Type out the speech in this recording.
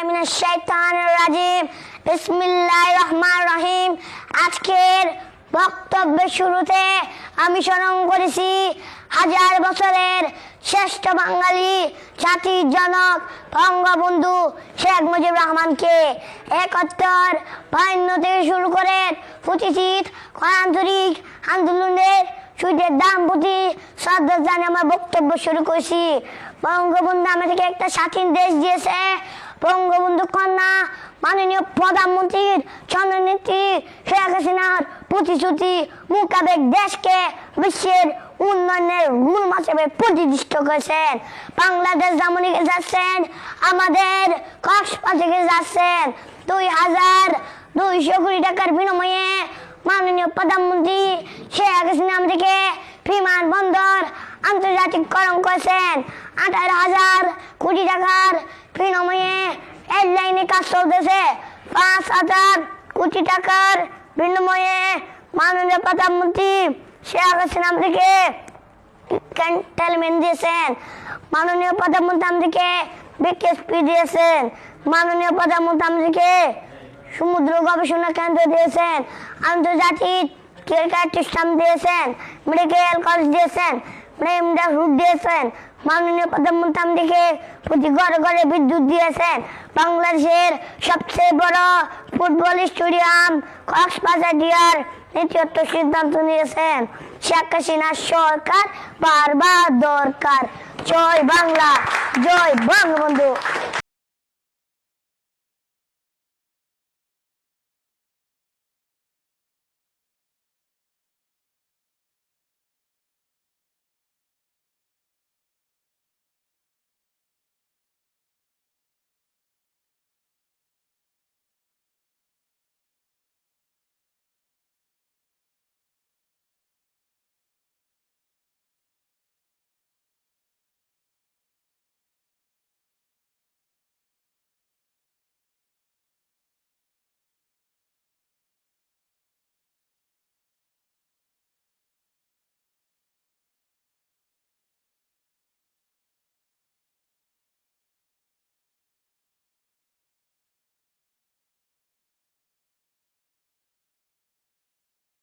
মিনাশ শাইতানির রাজিম। বিসমিল্লাহির রহমানির রহিম। আজকের বক্তব্যের শুরুতে আমি স্মরণ করেছি হাজার বছরের শ্রেষ্ঠ বাঙালি জাতির জনক বঙ্গবন্ধু শেখ মুজিবুর রহমানকে। ৭১-৫২ থেকে শুরু করে প্রতিষ্ঠিত গণতান্ত্রিক আন্দোলনের শহীদের দাম প্রতি শ্রদ্ধা জানিয়ে আমার বক্তব্য শুরু করেছি। বঙ্গবন্ধু আমাদেরকে একটা স্বাধীন দেশ দিয়েছে। বঙ্গবন্ধু কন্যা মাননীয় প্রধানমন্ত্রীর জননেত্রী শেখ হাসিনার প্রতিশ্রুতি মোতাবেক দেশকে বিশ্বের উন্নয়নের মূল হিসেবে প্রতিষ্ঠিত করেছেন। বাংলাদেশ যেমন যাচ্ছেন, আমাদের কক্সবাজারে যাচ্ছেন ২,২০০ কোটি টাকার বিনিময়ে মাননীয় প্রধানমন্ত্রী শেখ হাসিনা আমাদেরকে বিমানবন্দর আন্তর্জাতিককরণ করেছেন। ১৮,০০০ কোটি টাকার বিনিময়ে এয়ারলাইনে কাজ চলতেছে। ৫,০০০ কোটি টাকার বিনিময়ে মাননীয় প্রধানমন্ত্রী শেখ হাসিনা আমাদেরকে ক্যান্টনমেন্ট দিয়েছেন। মাননীয় প্রধানমন্ত্রী আমাদেরকে বিকেএসপি দিয়েছেন। মাননীয় প্রধানমন্ত্রী আমাদেরকে সমুদ্র গবেষণা কেন্দ্র দিয়েছেন। আন্তর্জাতিক প্রতিষ্ঠান দিয়েছেন। মেডিকেল কলেজ দিয়েছেন। রুট দিয়েছেন। মাননীয় প্রধানমন্ত্রী আমাদেরকে প্রতি ঘরে ঘরে বিদ্যুৎ দিয়েছেন। বাংলাদেশের সবচেয়ে বড় ফুটবল স্টেডিয়াম কক্সবাজার দেওয়ার নীতিগত সিদ্ধান্ত নিয়েছেন। শেখ হাসিনার সরকার বারবার দরকার। জয় বাংলা, জয় বঙ্গবন্ধু।